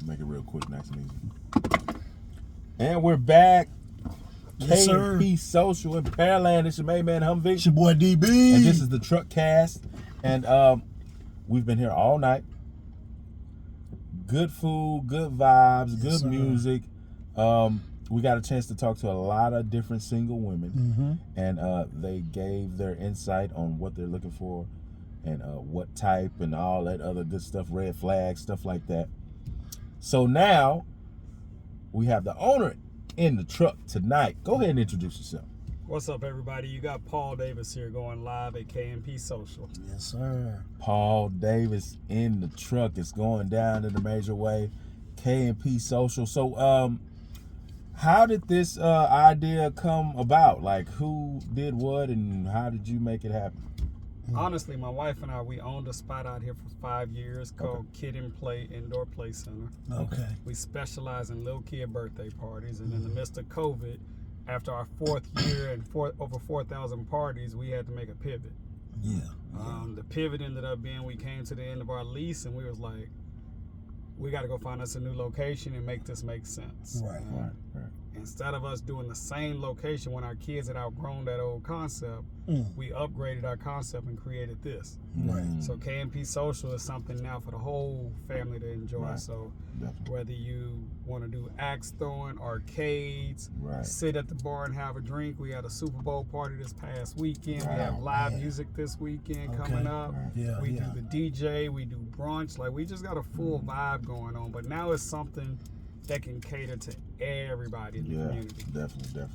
Make it real quick, nice and easy. And we're back. Yes, KNP SOCIAL in Pearland. It's your main man Humvee. It's your boy DB. And this is the Truckcast. And we've been here all night. Good food, good vibes, good music. We got a chance to talk to a lot of different single women. And they gave their insight on what they're looking for and what type and all that other good stuff, red flags, stuff like that. So now we have the owner in the truck tonight. Go ahead and introduce yourself. What's up, everybody? You got Paul Davis here going live at KNP SOCIAL. Yes, sir. Paul Davis in the truck. It's going down in a major way. KNP SOCIAL. So, how did this idea come about? Like, who did what and how did you make it happen? Honestly, my wife and I, we owned a spot out here for 5 years called Kid and Play Indoor Play Center. Okay. We specialize in little kid birthday parties, and in the midst of COVID, after our 4th year and over 4,000 parties, we had to make a pivot. Yeah. The pivot ended up being we came to the end of our lease, and we was like, we got to go find us a new location and make this make sense. Right. Instead of us doing the same location when our kids had outgrown that old concept, we upgraded our concept and created this. Right. So KNP SOCIAL is something now for the whole family to enjoy. Right. So Definitely. whether you want to do axe throwing, arcades, sit at the bar and have a drink. We had a Super Bowl party this past weekend. We have live music this weekend coming up. Yeah, we do the DJ, we do brunch. Like, we just got a full vibe going on. But now it's something that can cater to everybody in the community. Definitely.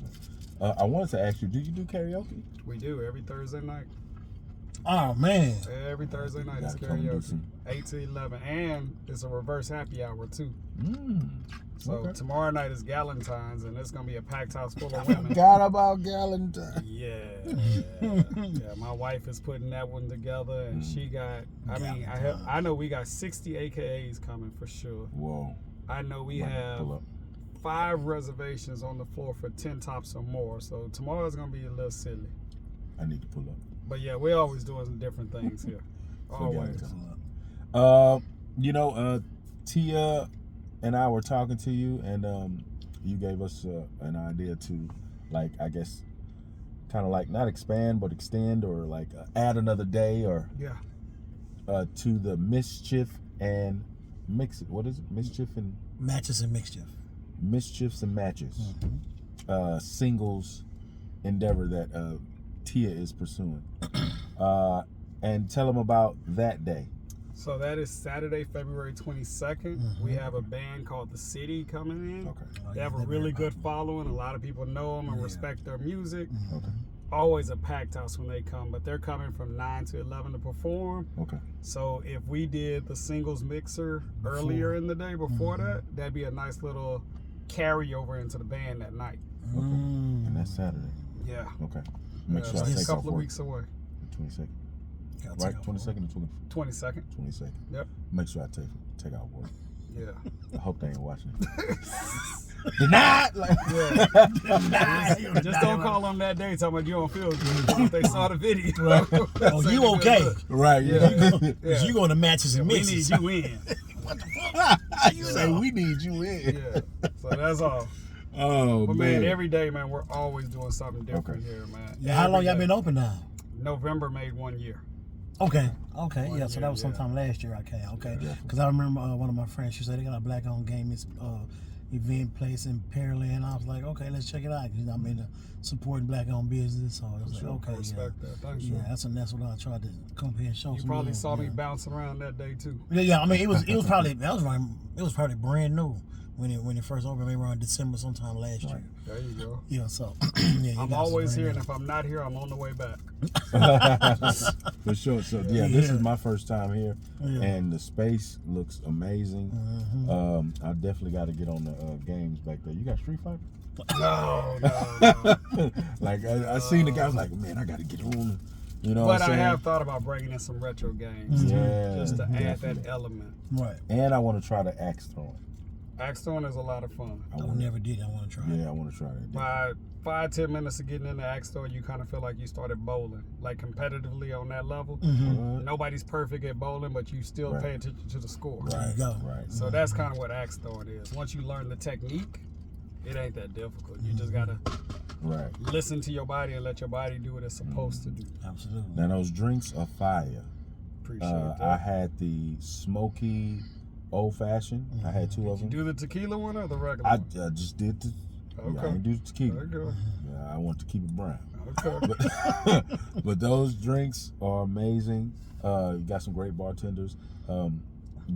I wanted to ask you, do you do karaoke? We do every Thursday night. Oh, man. Every Thursday night is Gotta come do karaoke. some. 8 to 11. And it's a reverse happy hour, too. So Okay. tomorrow night is Galentine's, and it's going to be a packed house full of women. Forgot about Galentine. Yeah, my wife is putting that one together, and she got, I know we got 60 AKAs coming for sure. Whoa. I know we have 5 reservations on the floor for 10 tops or more. So tomorrow's going to be a little silly. I need to pull up. But yeah, we're always doing some different things here. Always. Tia and I were talking to you, and you gave us an idea to, like, I guess, kind of like not expand but extend, or like add another day, or to the Mischief and Mix it. What is it? Mischief and Matches and Mischief. Mischiefs and Matches. Singles endeavor that Tia is pursuing. And tell them about that day. So that is Saturday, February 22nd. We have a band called The City coming in. Okay. They have a really good following. A lot of people know them and respect their music. Okay. Always a packed house when they come, but they're coming from 9 to 11 to perform. Okay. So if we did the singles mixer earlier in the day before that, that'd be a nice little carryover into the band that night. Okay. And that's Saturday. Yeah. Okay. Make sure I It's take a couple off of work. weeks away. The 22nd. Right? 22nd or 22nd. 22nd. Yep. Make sure I take out work. Yeah. I hope they ain't watching it. Denied! Like, Just don't call them that day talking about you don't feel good. If they saw the video. Oh, you okay? Right. Because you going to Matches and We Mixes. need you in. What the fuck? You say we need you in. Yeah. So that's all. Oh, But man, every day, man, we're always doing something different here, man. Yeah, how long Every y'all day. been open now? November made 1 year. Okay. Yeah, so year, that was sometime last year I came. Okay. Because I remember one of my friends, she said they got a black-owned gaming event place in Pearland. I was like, okay, let's check it out. I'm into supporting black-owned business. So I was like, okay, Respect that. Thanks, yeah, that's what I tried to come here and show. You probably saw me bouncing around that day too. Yeah. I mean, it was probably brand new when it first opened, maybe around December sometime last year. There you go. Yeah, so I'm always here, and if I'm not here, I'm on the way back. For sure. So this is my first time here, and the space looks amazing. I definitely got to get on the games back there. You got Street Fighter? No. Like I seen the guy, I was like, man, I got to get on. You know, But what I'm I saying? have thought about bringing in some retro games just to add that element. Right. And I want to try the axe throwing. Axe throwing is a lot of fun. I never did. I want to try. Yeah, I want to try that. 5-10 minutes of getting in the axe store, you kind of feel like you started bowling, like competitively on that level. Nobody's perfect at bowling, but you still pay attention to the score. There you go. So that's kind of what axe throwing is. Once you learn the technique, it ain't that difficult. You just gotta listen to your body and let your body do what it's supposed to do. Absolutely. Now those drinks are fire. Appreciate that. I had the smoky old fashioned. I had 2 of them. Did you do the tequila one or the regular I one? just did the. Okay. Yeah, I didn't do the tequila. Okay. Yeah, I want to keep it brown. Okay. But those drinks are amazing. You got some great bartenders,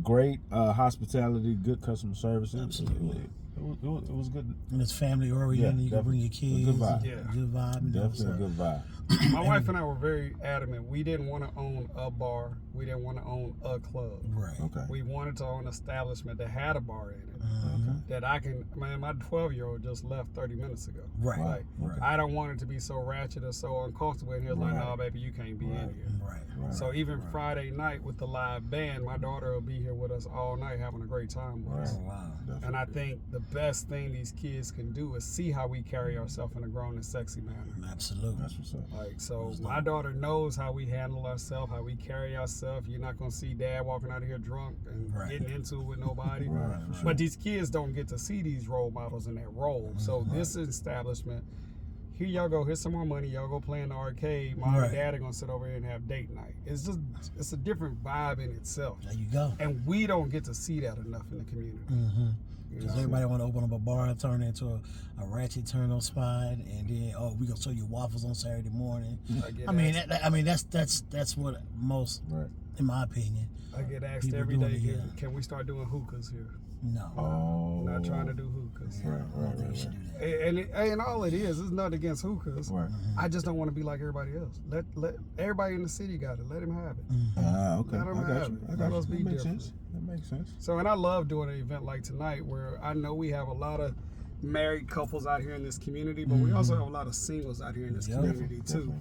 great hospitality, good customer service. Absolutely. It was good. And it's family oriented. Yeah, you can bring your kids. Good vibe. Yeah. Good vibe. You know, Definitely a good vibe. My wife and I were very adamant. We didn't want to own a bar. We didn't want to own a club. Right. Okay. We wanted to own an establishment that had a bar in it. Okay. That I can, man, my 12-year-old just left 30 minutes ago. Right. Like, Right. I don't want it to be so ratchet or so uncomfortable. And he was like, no, baby, you can't be in here. Right. So even Friday night with the live band, my daughter will be here with us all night having a great time with us. Oh, wow. And I think the best thing these kids can do is see how we carry ourselves in a grown and sexy manner. Absolutely. That's what's up. Like, so my daughter knows how we handle ourselves, how we carry ourselves. You're not going to see dad walking out of here drunk and getting into it with nobody. But these kids don't get to see these role models in that role. So this establishment, here y'all go, here's some more money, y'all go play in the arcade. Mom and dad are going to sit over here and have date night. It's a different vibe in itself. There you go. And we don't get to see that enough in the community. Because everybody want to open up a bar and turn it into a ratchet turn-up spot, and then we gonna show you waffles on Saturday morning. That's what most, in my opinion. I get asked every day, can we start doing hookahs here? No. Oh. Not trying to do hookahs. I don't think we should do that. And all it is nothing against hookahs. I just don't want to be like everybody else. Let everybody in the city got it. Let him have it. Okay. Let him have it. Let us be different. That makes sense. So, and I love doing an event like tonight where I know we have a lot of married couples out here in this community, but we also have a lot of singles out here in this community too.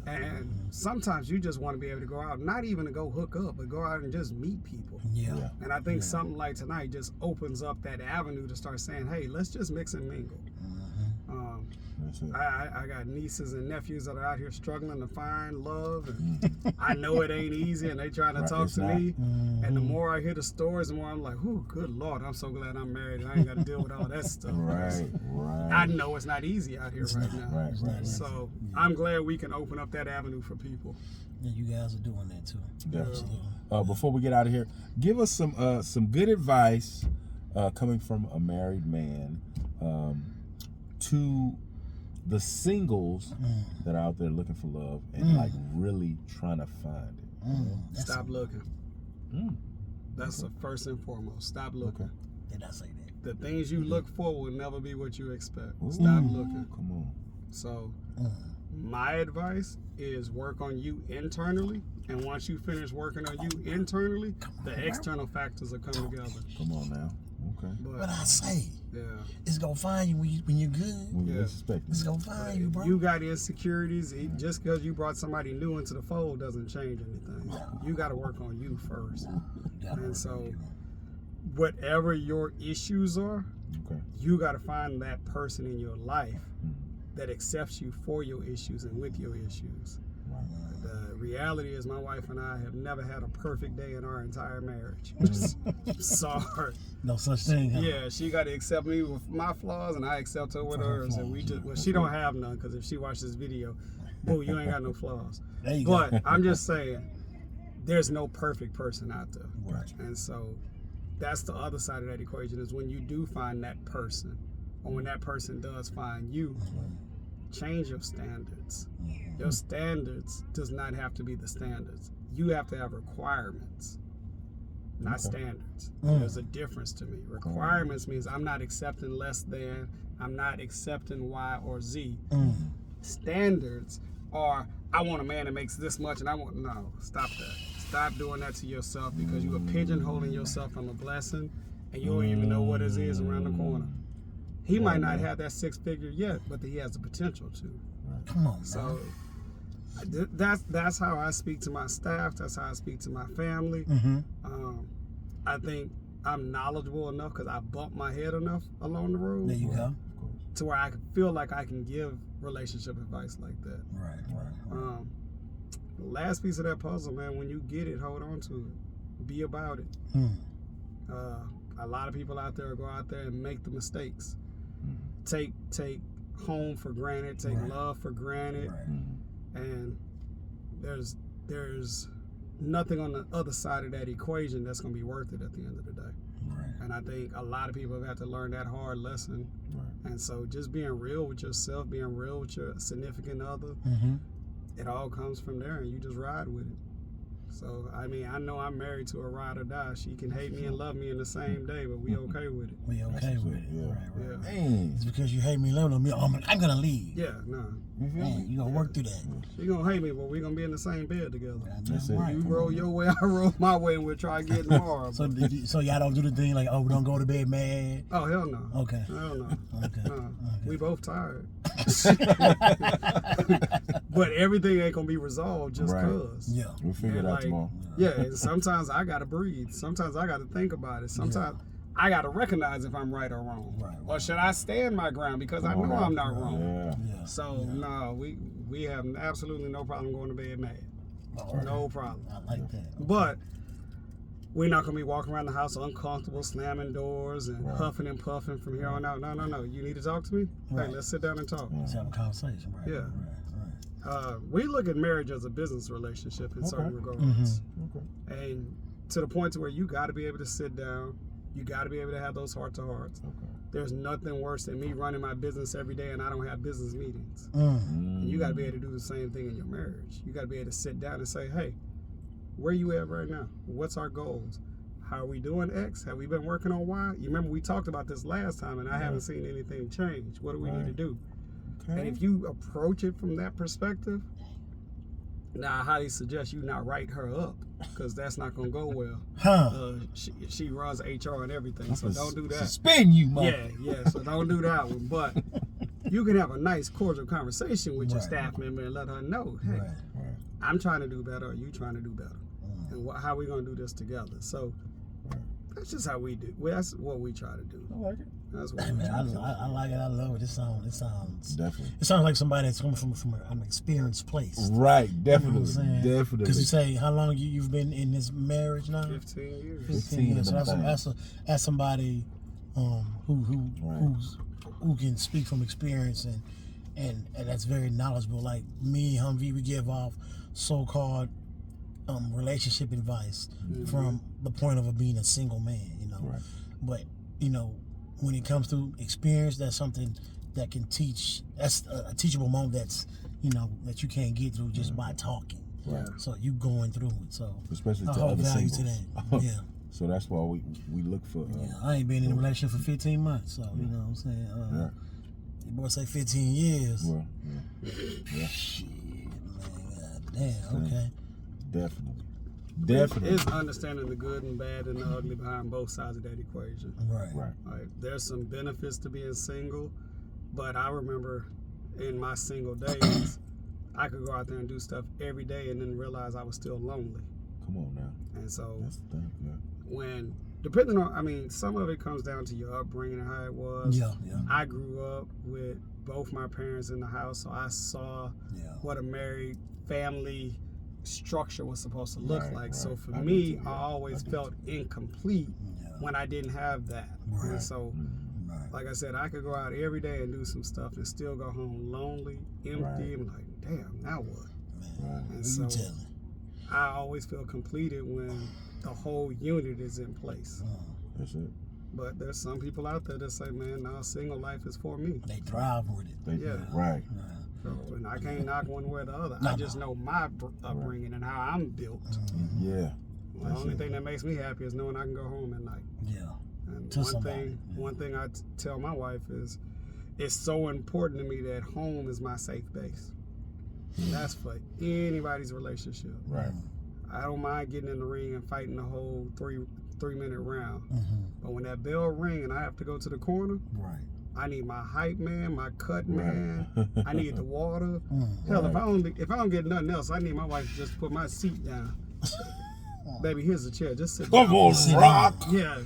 And sometimes you just want to be able to go out, not even to go hook up, but go out and just meet people. Yeah. And I think something like tonight just opens up that avenue to start saying, hey, let's just mix and mingle. I got nieces and nephews that are out here struggling to find love, and I know it ain't easy, and they trying to talk to me. And the more I hear the stories, the more I'm like, "Ooh, good Lord, I'm so glad I'm married and I ain't got to deal with all that stuff." Right. I know it's not easy out here right now. Right. So I'm glad we can open up that avenue for people. Yeah, you guys are doing that too. Definitely. Before we get out of here, give us some good advice coming from a married man to the singles that are out there looking for love and like really trying to find it. Stop looking. That's the first and foremost. Stop looking. Did I say that? The things you look for will never be what you expect. Stop looking. Come on. So my advice is work on you internally, and once you finish working on you internally, the external factors will come together. Come on now. Okay. But I say, it's gonna find you when you're good. When you expect It's gonna find you, bro. You got insecurities. Just because you brought somebody new into the fold doesn't change anything. You got to work on you first. And so, whatever your issues are, you got to find that person in your life that accepts you for your issues and with your issues. The reality is my wife and I have never had a perfect day in our entire marriage. Sorry. No such thing. Huh? Yeah, she got to accept me with my flaws and I accept her with hers. And she don't have none, because if she watches this video, boo, you ain't got no flaws. There you go. But I'm just saying, there's no perfect person out there. Right. And so that's the other side of that equation, is when you do find that person, or when that person does find you, change your standards. Your standards does not have to be the standards. You have to have requirements, not standards. There's a difference to me. Requirements means I'm not accepting less than, I'm not accepting Y or Z. Standards are, I want a man that makes this much, and no, stop that. Stop doing that to yourself, because you are pigeonholing yourself from a blessing, and you don't even know what it is around the corner. He might not have that 6-figure yet, but he has the potential to. Come on, so that's how I speak to my staff. That's how I speak to my family. I think I'm knowledgeable enough because I bumped my head enough along the road. There you go. to where I feel like I can give relationship advice like that. Right. The last piece of that puzzle, man, when you get it, hold on to it. Be about it. A lot of people out there go out there and make the mistakes. Take home for granted, take love for granted, and there's nothing on the other side of that equation that's going to be worth it at the end of the day. And I think a lot of people have had to learn that hard lesson. And so just being real with yourself, being real with your significant other, it all comes from there, and you just ride with it. So, I mean, I know I'm married to a ride or die. She can hate me and love me in the same day, but we okay with it. We okay with it. Yeah. Right. Dang. It's because you hate me and love me. I'm going to leave. Yeah, no. Man, you going to work through that. She going to hate me, but we going to be in the same bed together. That's it. You roll your way, I roll my way, and we'll try to get tomorrow. So y'all don't do the thing like, oh, we don't go to bed mad? Oh, hell no. Okay. Hell no. Okay. We both tired. But everything ain't going to be resolved just because. Yeah. We'll figure it out tomorrow. Yeah, and sometimes I got to breathe. Sometimes I got to think about it. Sometimes I got to recognize if I'm right or wrong. Right. Or should I stand my ground because I know I'm not wrong. Yeah. So, no, we have absolutely no problem going to bed mad. No problem. I like that. But we're not going to be walking around the house uncomfortable, slamming doors and huffing and puffing from here on out. No. You need to talk to me? Hey, let's sit down and talk. Let's have a conversation. Right. Yeah. We look at marriage as a business relationship in certain regards. And to the point to where you got to be able to sit down. You got to be able to have those heart-to-hearts. There's nothing worse than me running my business every day and I don't have business meetings. And you got to be able to do the same thing in your marriage. You got to be able to sit down and say, hey, where you at right now? What's our goals? How are we doing X? Have we been working on Y? You remember we talked about this last time and I haven't seen anything change. What do we need to do? And if you approach it from that perspective, now I highly suggest you not write her up because that's not going to go well. She runs HR and everything, so don't do that. Suspend you, mother. Yeah, so don't do that one. But you can have a nice, cordial conversation with your staff member and let her know, hey, I'm trying to do better, or you trying to do better, and how we going to do this together. So that's just how we do. Well, that's what we try to do. I like it. That's what Hey, we man, try to do. I like it. I love it. It sounds Definitely. It sounds like somebody that's coming from an experienced place. Right, definitely. You know what I'm saying? Definitely. Because you say, how long you've been in this marriage now? 15 years. 15 years. So that's somebody who can speak from experience and that's very knowledgeable. Like me and Humvee, we give off so-called relationship advice from the point of being a single man, you know. Right. But, you know, when it comes to experience, that's something that can teach. That's a teachable moment that's, you know, that you can't get through just by talking. Right. So you going through it. So especially I to hold other value singles. to that. Yeah. So that's why we look for. I ain't been in a relationship for 15 months, so you know what I'm saying. Your boy say 15 years. Well, Shit, man. Damn. Okay. Definitely. It's understanding the good and bad and the ugly behind both sides of that equation. Right. Like, there's some benefits to being single, but I remember in my single days, I could go out there and do stuff every day and then realize I was still lonely. Come on now. And so That's the thing. Yeah. when, depending on, I mean, some of it comes down to your upbringing and how it was. Yeah. I grew up with both my parents in the house, so I saw what a married family structure was supposed to look like. Right. So for me, I always felt incomplete when I didn't have that. Right. And so, like I said, I could go out every day and do some stuff and still go home lonely, empty, and like, damn, now what? Man, And so I always feel completed when the whole unit is in place. That's it. But there's some people out there that say, man, no, single life is for me. They thrive with it. Right. And I can't knock one way or the other. I just know my upbringing and how I'm built. Yeah. The only thing that makes me happy is knowing I can go home at night. Yeah. And To one thing I tell my wife is, it's so important to me that home is my safe base. And that's for anybody's relationship. Right. I don't mind getting in the ring and fighting the whole three-minute round. But when that bell ring and I have to go to the corner, I need my hype man, my cut man. I need the water. Hell, if I don't get nothing else, I need my wife to just put my seat down. Baby, here's a chair. Just sit down. Come on, rock. Yeah.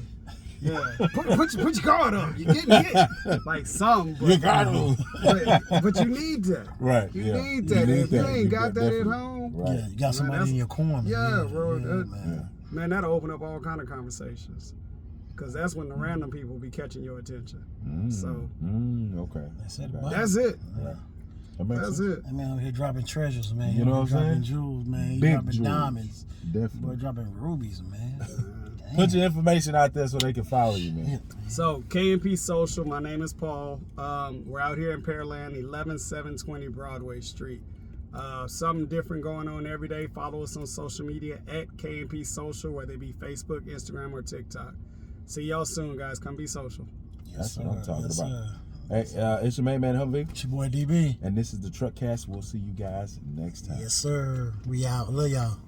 Yeah, put your card up. You're getting hit. Like something. But, You got to. but you need that. Right. You yeah. need that. If you ain't got that at definitely. home, Right. Yeah, you got somebody in your corner. Yeah, bro. Man. Man, that'll open up all kind of conversations. Because that's when the random people be catching your attention. So okay. That's it. Okay. that's it. Right. That makes That's sense. it. I mean, out here dropping treasures, man. You know what I'm dropping saying? Jewels, man. You Big dropping jewels. diamonds. Definitely. Boy, dropping rubies, man. Damn. Put your information out there so they can follow you, man. So KNP Social, my name is Paul. We're out here in Pearland, 11720 Broadway Street. Something different going on every day. Follow us on social media at KNP Social, whether it be Facebook, Instagram, or TikTok. See y'all soon, guys. Come be social. That's what I'm talking Yes, about. sir. Hey, it's your main man, Humvee. It's your boy DB. And this is the Truckcast. We'll see you guys next time. Yes, sir. We out. Love y'all.